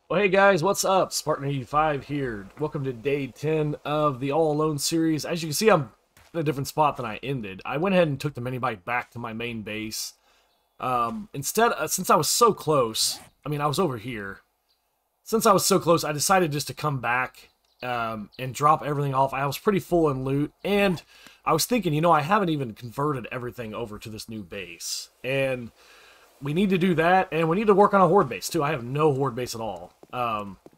Well, hey guys, what's up? Spartan85 here. Welcome to day 10 of the All Alone series. As you can see, I'm in a different spot than I ended. I went ahead and took the mini bike back to my main base. Since I was so close, I was over here. Since I was so close, I decided just to come back and drop everything off. I was pretty full in loot, and I was thinking, I haven't even converted everything over to this new base. And we need to do that, and we need to work on a horde base, too. I have no horde base at all.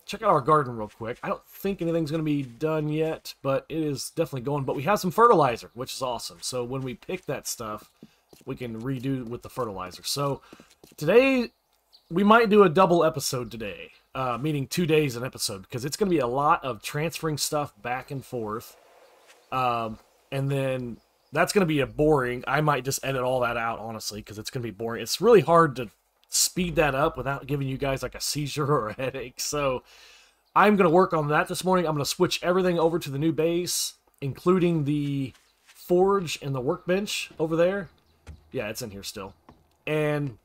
Check out our garden real quick. I don't think anything's going to be done yet, but it is definitely going. But we have some fertilizer, which is awesome. So when we pick that stuff, we can redo with the fertilizer. So today, we might do a double episode today, meaning 2 days an episode, because it's going to be a lot of transferring stuff back and forth. And then that's going to be boring. I might just edit all that out, honestly, because it's going to be boring. It's really hard to speed that up without giving you guys like a seizure or a headache. So I'm going to work on that this morning. I'm going to switch everything over to the new base, including the forge and the workbench over there. Yeah, it's in here still. And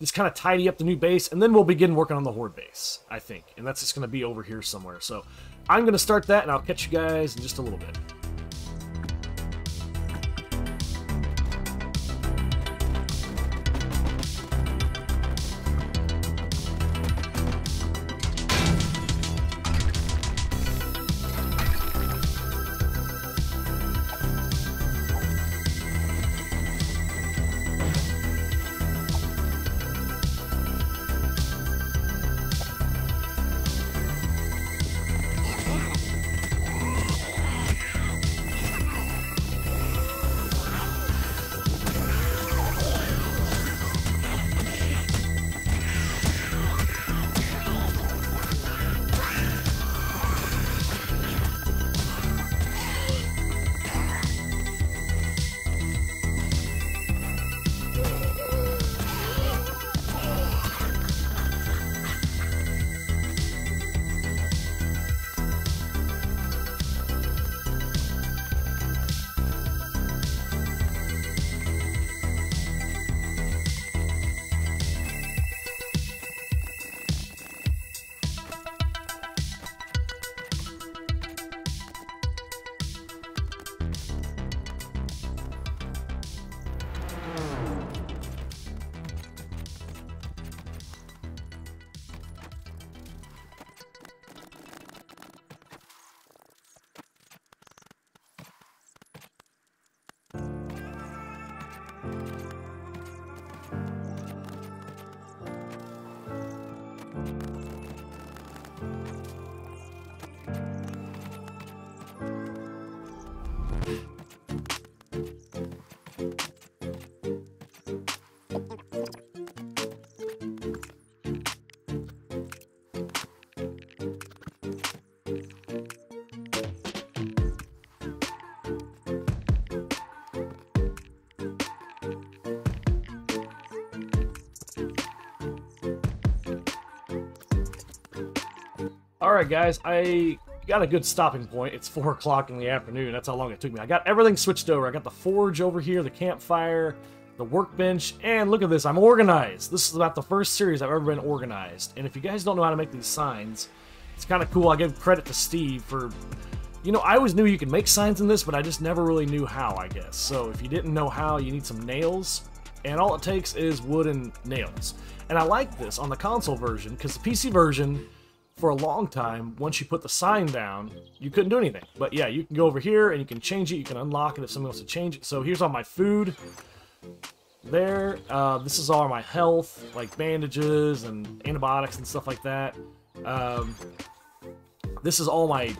just kind of tidy up the new base, and then we'll begin working on the horde base, I think. And that's just going to be over here somewhere. So I'm going to start that, and I'll catch you guys in just a little bit. Alright guys, I got a good stopping point. It's 4 o'clock in the afternoon. That's how long it took me. I got everything switched over. I got the forge over here, the campfire, the workbench, and look at this. I'm organized. This is about the first series I've ever been organized. And if you guys don't know how to make these signs, it's kind of cool. I give credit to Steve for... I always knew you could make signs in this, but I just never really knew how, I guess. So if you didn't know how, you need some nails. And all it takes is wood and nails. And I like this on the console version, because the PC version... For a long time, once you put the sign down, you couldn't do anything. But yeah, you can go over here and you can change it. You can unlock it if someone wants to change it. So here's all my food. There. This is all my health, like bandages and antibiotics and stuff like that. This is all my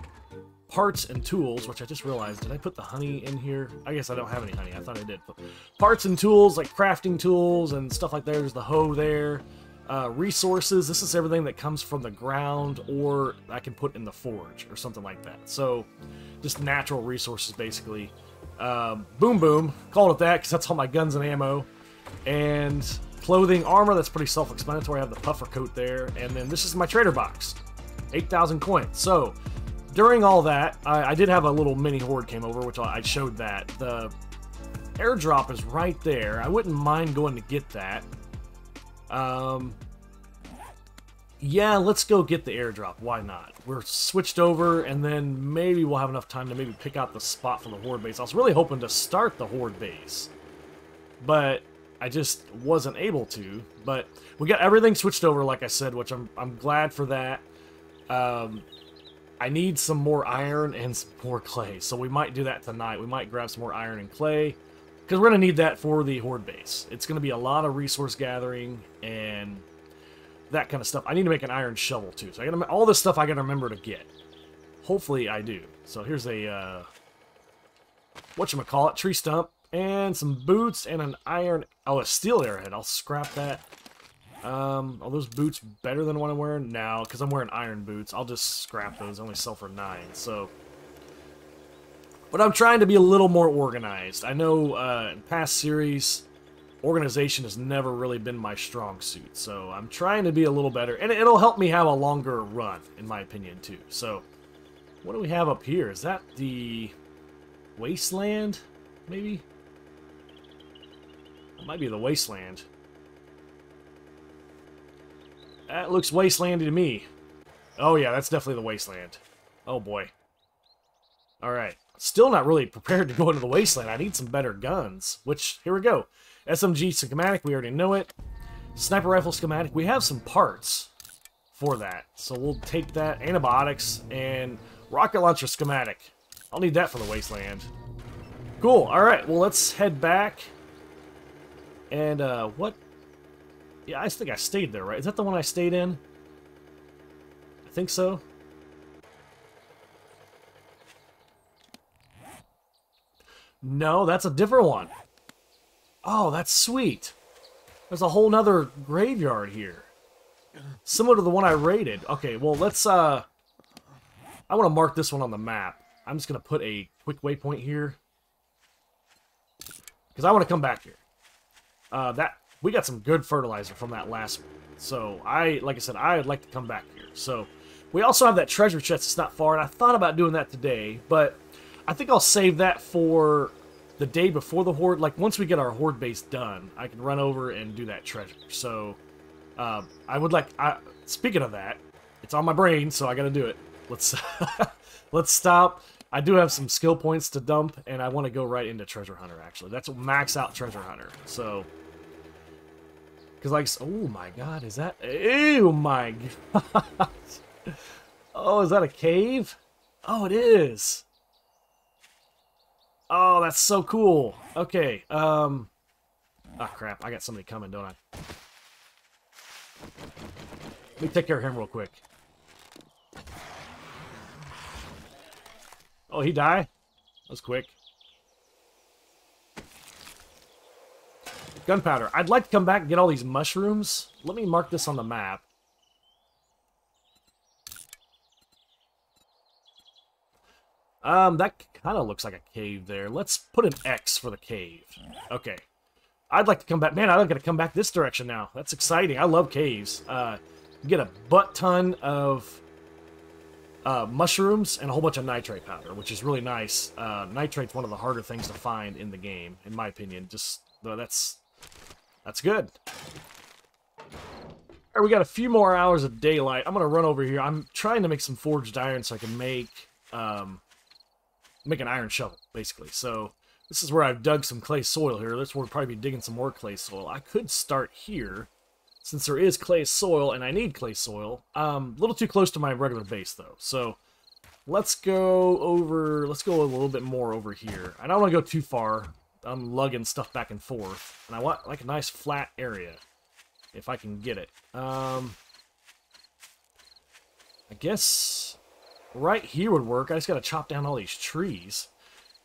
parts and tools, which I just realized. Did I put the honey in here? I guess I don't have any honey. I thought I did. But parts and tools, like crafting tools and stuff like that. There's the hoe there. Resources, this is everything that comes from the ground or I can put in the forge or something like that. So just natural resources basically. Boom boom, call it that because that's all my guns and ammo. And clothing, armor, that's pretty self-explanatory. I have the puffer coat there. And then this is my trader box. 8,000 coins. So during all that, I did have a little mini horde came over, which I showed that. The airdrop is right there. I wouldn't mind going to get that. Yeah, let's go get the airdrop. Why not? We're switched over, and then maybe we'll have enough time to maybe pick out the spot for the horde base. I was really hoping to start the horde base, but I just wasn't able to. But we got everything switched over, like I said, which I'm glad for that. I need some more iron and some more clay, so we might do that tonight. We might grab some more iron and clay, because we're going to need that for the horde base. It's going to be a lot of resource gathering and that kind of stuff. I need to make an iron shovel too. So I gotta, all this stuff I gotta remember to get. Hopefully I do. So here's a whatchamacallit, tree stump, and some boots and an iron, oh, a steel arrowhead. I'll scrap that. Are those boots better than what I'm wearing? No, because I'm wearing iron boots. I'll just scrap those. They only sell for 9. So, but I'm trying to be a little more organized. I know in past series, organization has never really been my strong suit, so I'm trying to be a little better, and it'll help me have a longer run, in my opinion, too. So, what do we have up here? Is that the wasteland, maybe? It might be the wasteland. That looks wastelandy to me. Oh yeah, that's definitely the wasteland. Oh boy. Alright. Still not really prepared to go into the wasteland. I need some better guns, which, here we go. SMG schematic, we already know it. Sniper rifle schematic, we have some parts for that. So we'll take that. Antibiotics and rocket launcher schematic. I'll need that for the wasteland. Cool, alright, well let's head back. And, what? Yeah, I think I stayed there, right? Is that the one I stayed in? I think so. No, that's a different one. Oh, that's sweet. There's a whole nother graveyard here. Similar to the one I raided. Okay, well, let's, I want to mark this one on the map. I'm just going to put a quick waypoint here. Because I want to come back here. We got some good fertilizer from that last one. So, like I said, I'd like to come back here. So, we also have that treasure chest that's not far, and I thought about doing that today, but I think I'll save that for the day before the horde. Like, once we get our horde base done, I can run over and do that treasure. So, I would like, speaking of that, it's on my brain, so I gotta do it. Let's, let's stop. I do have some skill points to dump, and I want to go right into treasure hunter, actually. That's max out treasure hunter, so... Because, like, oh my god, is that... Oh my god. Oh, is that a cave? Oh, it is. Oh, that's so cool. Okay, oh, crap. I got somebody coming, don't I? Let me take care of him real quick. Oh, he died? That was quick. Gunpowder. I'd like to come back and get all these mushrooms. Let me mark this on the map. That kind of looks like a cave there. Let's put an X for the cave. Okay. I'd like to come back. Man, I'm going to come back this direction now. That's exciting. I love caves. You get a butt ton of mushrooms and a whole bunch of nitrate powder, which is really nice. Nitrate's one of the harder things to find in the game, in my opinion. Just, that's good. Alright, we got a few more hours of daylight. I'm going to run over here. I'm trying to make some forged iron so I can make an iron shovel, basically. So, this is where I've dug some clay soil here. That's where we'll probably be digging some more clay soil. I could start here, since there is clay soil, and I need clay soil. A little too close to my regular base, though. So, let's go a little bit more over here. I don't want to go too far. I'm lugging stuff back and forth. And I want, like, a nice flat area, if I can get it. I guess right here would work. I just gotta chop down all these trees.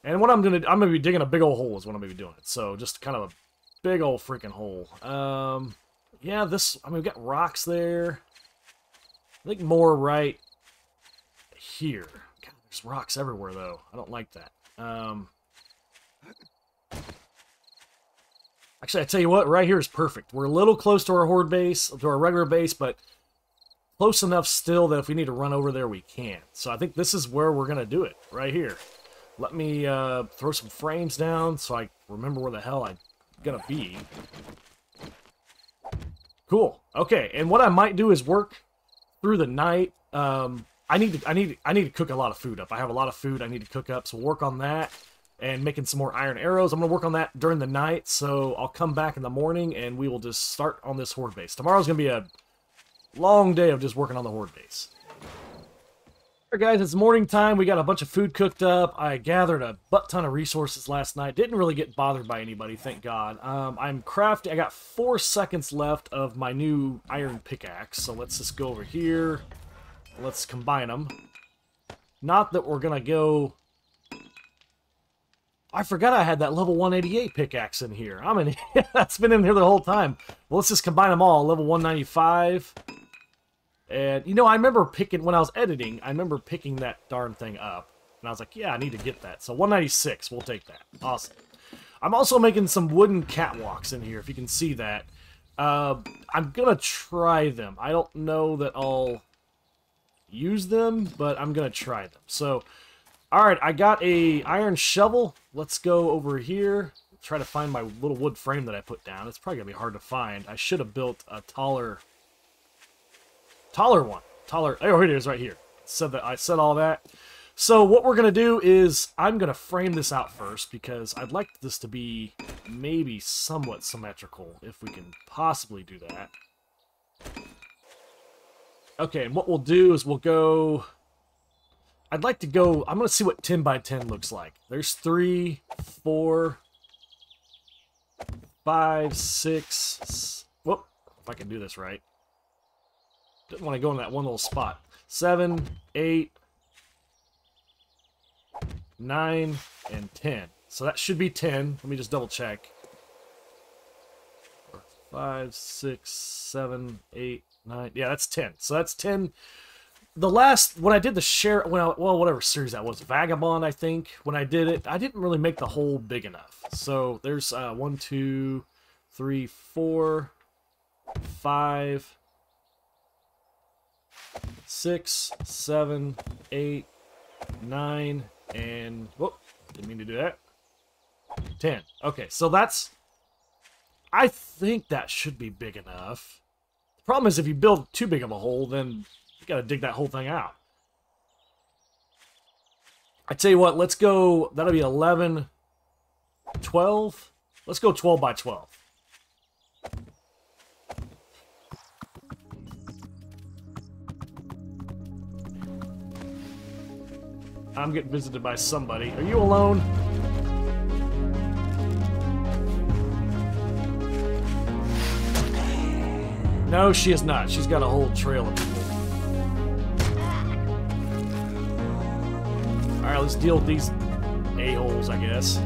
And what I'm gonna be digging a big old hole is what I'm gonna be doing. So, just kind of a big old freaking hole. Yeah, we've got rocks there. I think more right here. God, there's rocks everywhere, though. I don't like that. Actually, I tell you what, right here is perfect. We're a little close to our horde base, to our regular base, but close enough still that if we need to run over there, we can. So I think this is where we're going to do it, right here. Let me throw some frames down so I remember where the hell I'm going to be. Cool. Okay, and what I might do is work through the night. I need to cook a lot of food up. I have a lot of food I need to cook up, so we'll work on that and making some more iron arrows. I'm gonna work on that during the night, so I'll come back in the morning and we will just start on this horde base. Tomorrow's gonna be a long day of just working on the horde base. Alright guys, it's morning time. We got a bunch of food cooked up. I gathered a butt ton of resources last night. Didn't really get bothered by anybody, thank God. I'm crafting. I got 4 seconds left of my new iron pickaxe, so let's just go over here. Let's combine them. Not that we're gonna go... I forgot I had that level 188 pickaxe in here. That's been in here the whole time. Well, let's just combine them all. Level 195. And, you know, I remember picking, when I was editing, I remember picking that darn thing up. And I was like, yeah, I need to get that. So 196, we'll take that. Awesome. I'm also making some wooden catwalks in here, if you can see that. I'm going to try them. I don't know that I'll use them, but I'm going to try them. So, alright, I got a iron shovel. Let's go over here. Try to find my little wood frame that I put down. It's probably going to be hard to find. I should have built a taller one. Oh, here it is right here. I said all that. So what we're going to do is I'm going to frame this out first because I'd like this to be maybe somewhat symmetrical if we can possibly do that. Okay, and what we'll do is we'll go... I'd like to go... I'm going to see what 10 by 10 looks like. There's 3, 4, 5, 6... Whoop, if I can do this right. Didn't want to go in that one little spot. 7, 8, 9, and 10. So that should be 10. Let me just double check. 5, 6, 7, 8, 9. Yeah, that's 10. So that's 10. The last, when I did the share, well, whatever series that was, Vagabond, I think, when I did it, I didn't really make the hole big enough. So there's 1, 2, 3, 4, 5, 6, 7, 8, 9, and... Whoop, didn't mean to do that. 10. Okay, so that's... I think that should be big enough. The problem is if you build too big of a hole, then you gotta dig that whole thing out. I tell you what, let's go... That'll be 11, 12. Let's go 12 by 12. I'm getting visited by somebody. Are you alone? No, she is not. She's got a whole trail of people. Alright, let's deal with these a-holes, I guess.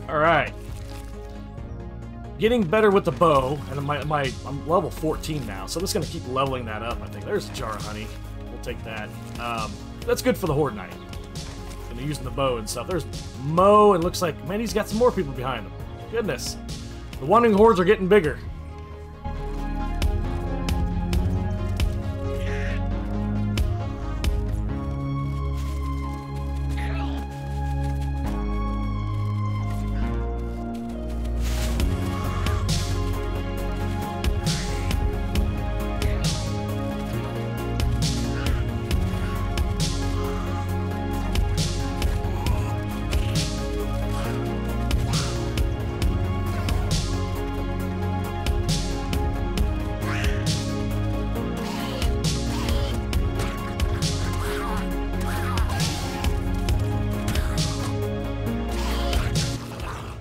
Alright. Getting better with the bow, and I'm level 14 now, so I'm just going to keep leveling that up, I think. There's a jar of honey. We'll take that. That's good for the horde night. And using the bow and stuff. There's Mo, and looks like, man, he's got some more people behind him. Goodness. The wandering hordes are getting bigger.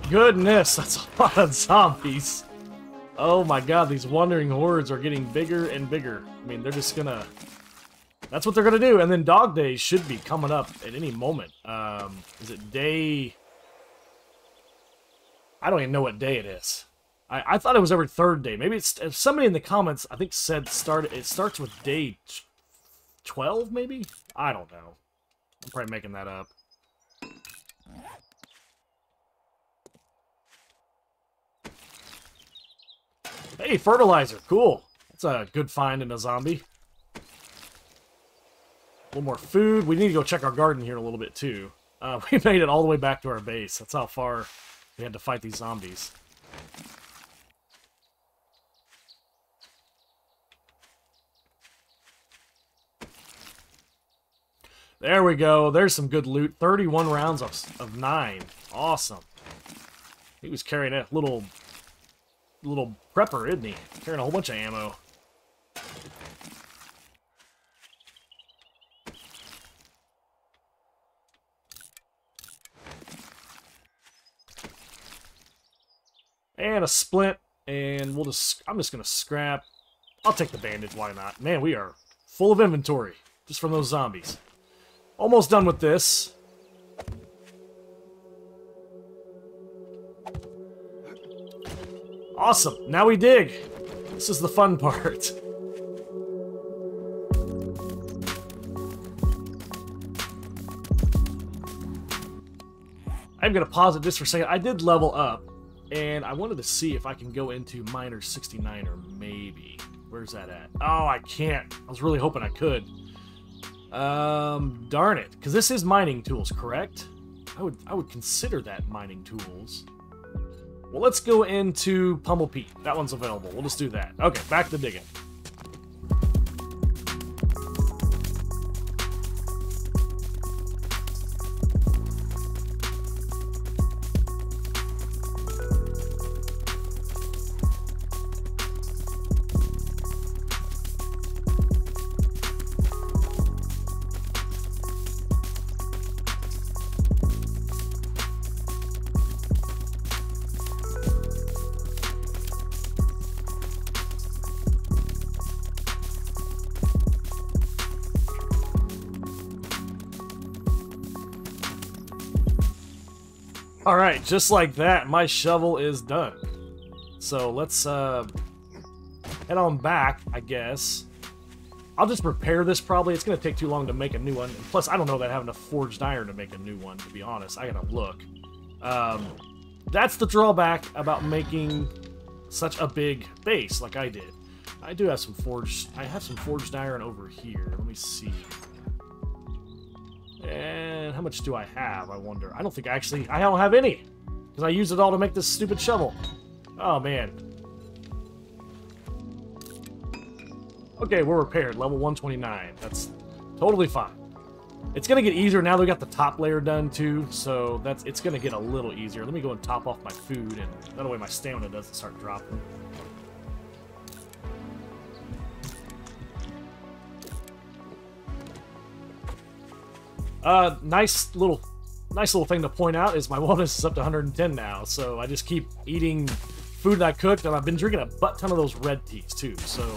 Goodness, that's a lot of zombies. Oh my god, these wandering hordes are getting bigger and bigger. I mean, they're just gonna... That's what they're gonna do. And then Dog Days should be coming up at any moment. Is it day... I don't even know what day it is. I thought it was every third day. Maybe it's... If somebody in the comments, I think, said it starts with day 12, maybe? I don't know. I'm probably making that up. Hey, fertilizer. Cool. That's a good find in a zombie. A little more food. We need to go check our garden here a little bit, too. We made it all the way back to our base. That's how far we had to fight these zombies. There we go. There's some good loot. 31 rounds of 9. Awesome. He was carrying a little prepper, isn't he? Carrying a whole bunch of ammo. And a splint, and I'm just gonna scrap. I'll take the bandage, why not? Man, we are full of inventory, just from those zombies. Almost done with this. Awesome, now we dig. This is the fun part. I'm gonna pause it just for a second. I did level up. And I wanted to see if I can go into Miner 69 or maybe. Where's that at? Oh, I can't. I was really hoping I could. Darn it. Because this is mining tools, correct? I would consider that mining tools. Well, let's go into Pummel Peat. That one's available. We'll just do that. Okay, back to digging. Alright, just like that, my shovel is done. So let's head on back, I guess. I'll just repair this probably. It's going to take too long to make a new one. And plus, I don't know that I have enough forged iron to make a new one, to be honest. I gotta look. That's the drawback about making such a big base like I did. I do have some forged... I have some forged iron over here. Let me see. And how much do I have, I wonder? I don't think I don't have any. Because I used it all to make this stupid shovel. Oh, man. Okay, we're repaired. Level 129. That's totally fine. It's going to get easier now that we got the top layer done, too. So it's going to get a little easier. Let me go and top off my food, and that way my stamina doesn't start dropping. Nice little thing to point out is my wellness is up to 110 now, so I just keep eating food that I cooked, and I've been drinking a butt ton of those red teas too, so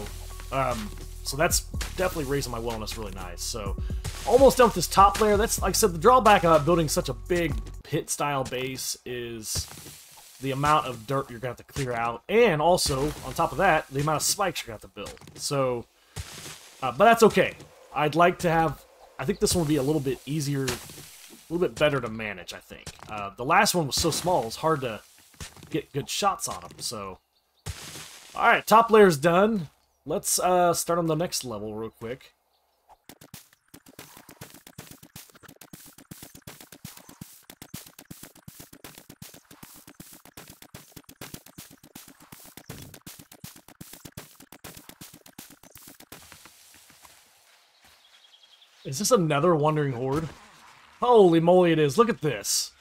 that's definitely raising my wellness really nice. So almost done with this top layer. That's, like I said, the drawback about building such a big pit-style base is the amount of dirt you're going to have to clear out, and also, on top of that, the amount of spikes you're going to have to build. So, but that's okay. I'd like to have... I think this one will be a little bit easier, a little bit better to manage, I think. The last one was so small, it's hard to get good shots on them, so... Alright, top layer's done. Let's start on the next level real quick. Is this another wandering horde? Holy moly, it is. Look at this.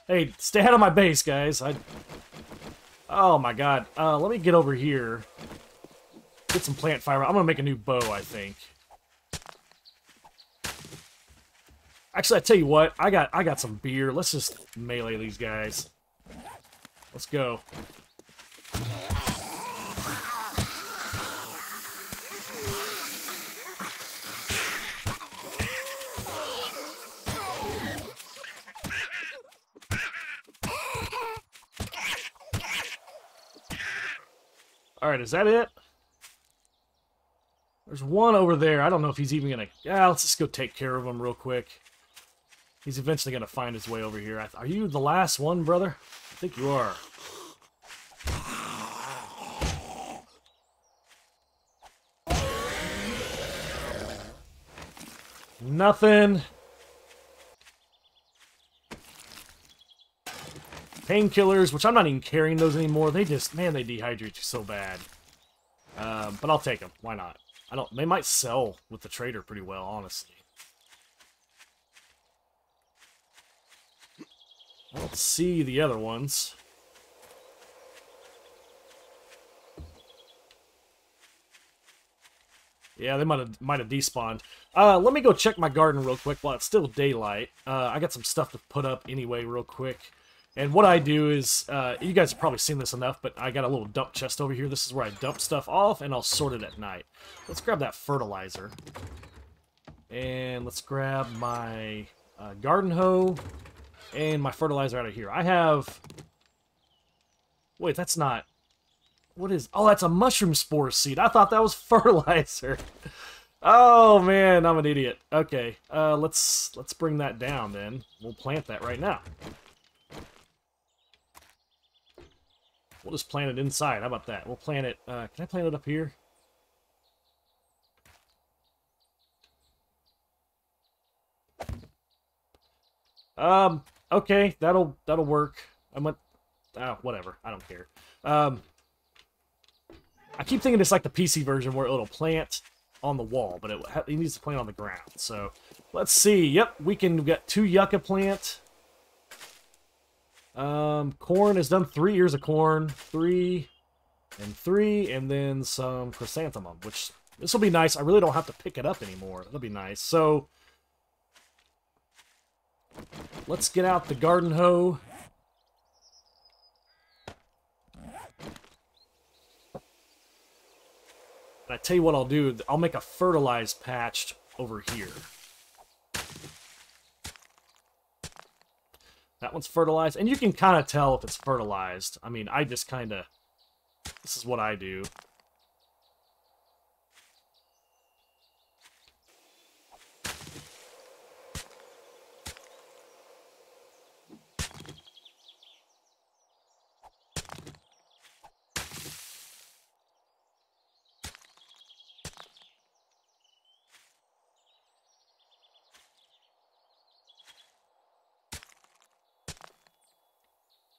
Hey, stay out of my base, guys. Oh my god. Let me get over here. Get some plant fiber. I'm gonna make a new bow, I think. Actually, I tell you what. I got some beer. Let's just melee these guys. Let's go. Alright, is that it? There's one over there. I don't know if he's even gonna... Yeah, let's just go take care of him real quick. He's eventually gonna find his way over here. Are you the last one, brother? I think you are. Nothing. Painkillers, which I'm not even carrying those anymore. They just, man, they dehydrate you so bad. But I'll take them. Why not? They might sell with the trader pretty well, honestly. I don't see the other ones. Yeah, they might have despawned. Let me go check my garden real quick while it's still daylight. I got some stuff to put up anyway real quick. And what I do is, you guys have probably seen this enough, but I got a little dump chest over here. This is where I dump stuff off, and I'll sort it at night. Let's grab that fertilizer. And let's grab my garden hoe and my fertilizer out of here. I have... Wait, that's not... What is... Oh, that's a mushroom spore seed. I thought that was fertilizer. Oh, man, I'm an idiot. Okay, let's bring that down, then. We'll plant that right now. We'll just plant it inside. How about that? We'll plant it... can I plant it up here? Okay, that'll work. I went... whatever. I don't care. I keep thinking it's like the PC version where it'll plant on the wall, but it needs to plant on the ground. So, let's see. Yep, we can get 2 yucca plant. Corn has done 3 ears of corn. 3 and 3, and then some chrysanthemum, which this will be nice. I really don't have to pick it up anymore. That'll be nice. So, let's get out the garden hoe. And I tell you what I'll do. I'll make a fertilized patch over here. That one's fertilized. And you can kind of tell if it's fertilized. I mean, I just kind of... This is what I do.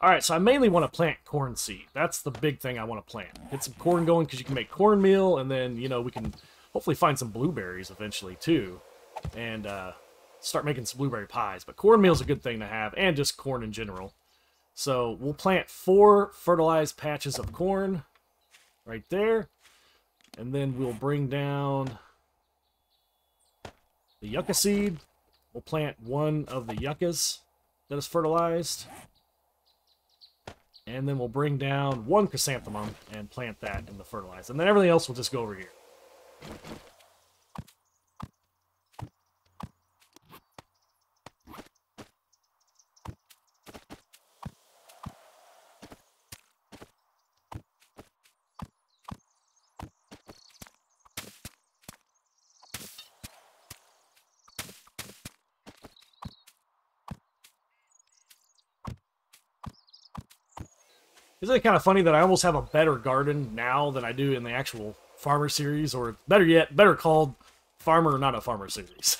Alright, so I mainly want to plant corn seed. That's the big thing I want to plant. Get some corn going because you can make cornmeal, and then, you know, we can hopefully find some blueberries eventually, too. And start making some blueberry pies. But cornmeal's a good thing to have, and just corn in general. So we'll plant 4 fertilized patches of corn right there. And then we'll bring down the yucca seed. We'll plant 1 of the yuccas that is fertilized. And then we'll bring down 1 chrysanthemum and plant that in the fertilizer. And then everything else will just go over here. Isn't it kind of funny that I almost have a better garden now than I do in the actual Farmer series, or better yet, better called Farmer Not a Farmer series.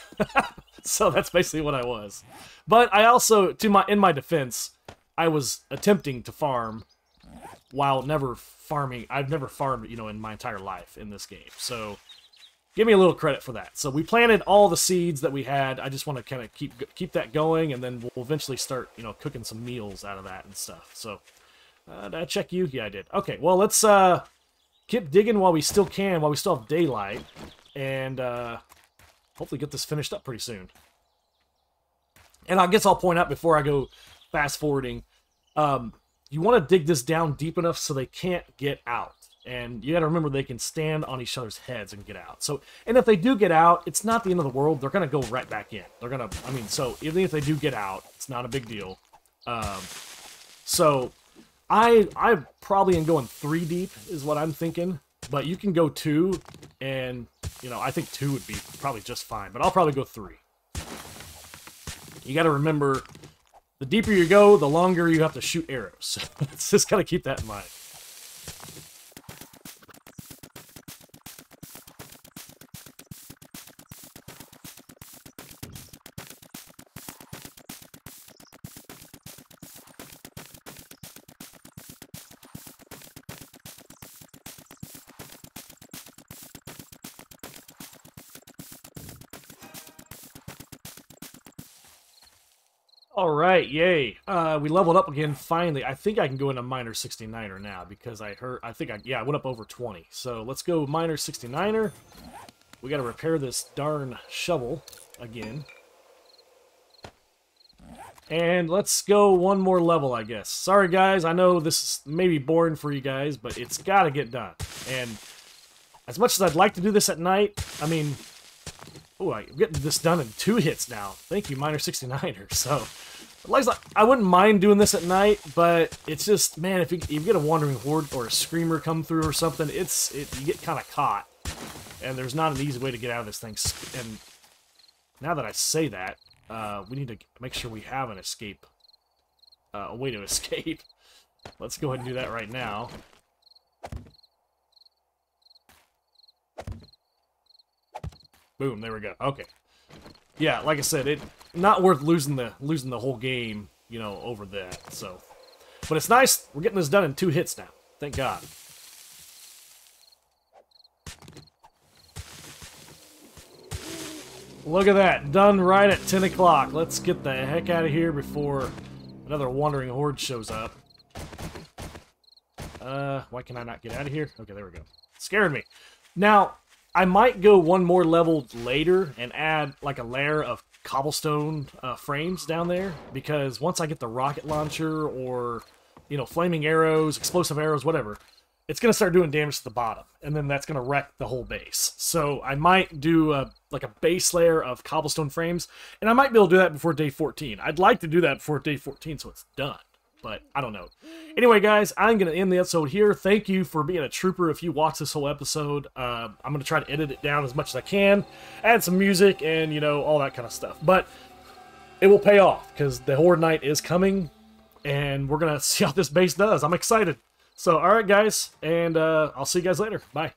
So that's basically what I was. But I also, in my defense, I was attempting to farm while never farming. I've never farmed, you know, in my entire life in this game. So give me a little credit for that. So we planted all the seeds that we had. I just want to kind of keep that going, and then we'll eventually start, you know, cooking some meals out of that and stuff. So. Did I check you? Yeah, I did. Okay, well, let's keep digging while we still can, while we still have daylight, and hopefully get this finished up pretty soon. And I guess I'll point out before I go fast-forwarding, you want to dig this down deep enough so they can't get out. And you got to remember they can stand on each other's heads and get out. So, and if they do get out, it's not the end of the world. They're going to go right back in. They're going to, I mean, so even if they do get out, it's not a big deal. So... I probably am going 3 deep is what I'm thinking, but you can go 2, and, you know, I think 2 would be probably just fine, but I'll probably go 3. You gotta remember, the deeper you go, the longer you have to shoot arrows. It's just gotta keep that in mind. All right, yay. We leveled up again finally. I think I can go into minor 69er now because I went up over 20. So let's go minor 69er. We got to repair this darn shovel again. And let's go one more level, I guess. Sorry, guys. I know this is maybe boring for you guys, but it's got to get done. And as much as I'd like to do this at night, I mean... Oh, I'm getting this done in 2 hits now. Thank you, minor 69er. So, at least I wouldn't mind doing this at night, but it's just, man, if you get a wandering horde or a screamer come through or something, you get kind of caught. And there's not an easy way to get out of this thing. And now that I say that, we need to make sure we have an escape. A way to escape. Let's go ahead and do that right now. Boom, there we go. Okay. Yeah, like I said, it not worth losing the whole game, you know, over that. So, but it's nice. We're getting this done in 2 hits now. Thank God. Look at that. Done right at 10 o'clock. Let's get the heck out of here before another wandering horde shows up. Why can I not get out of here? Okay, there we go. Scared me. Now, I might go one more level later and add like a layer of cobblestone frames down there, because once I get the rocket launcher or, you know, flaming arrows, explosive arrows, whatever, it's going to start doing damage to the bottom, and then that's going to wreck the whole base. So I might do like a base layer of cobblestone frames, and I might be able to do that before day 14. I'd like to do that before day 14 so it's done, but I don't know. Anyway, guys, I'm going to end the episode here. Thank you for being a trooper if you watch this whole episode. I'm going to try to edit it down as much as I can, add some music, and, you know, all that kind of stuff. But it will pay off, because the Horde Night is coming, and we're going to see how this base does. I'm excited. So, alright, guys, and I'll see you guys later. Bye.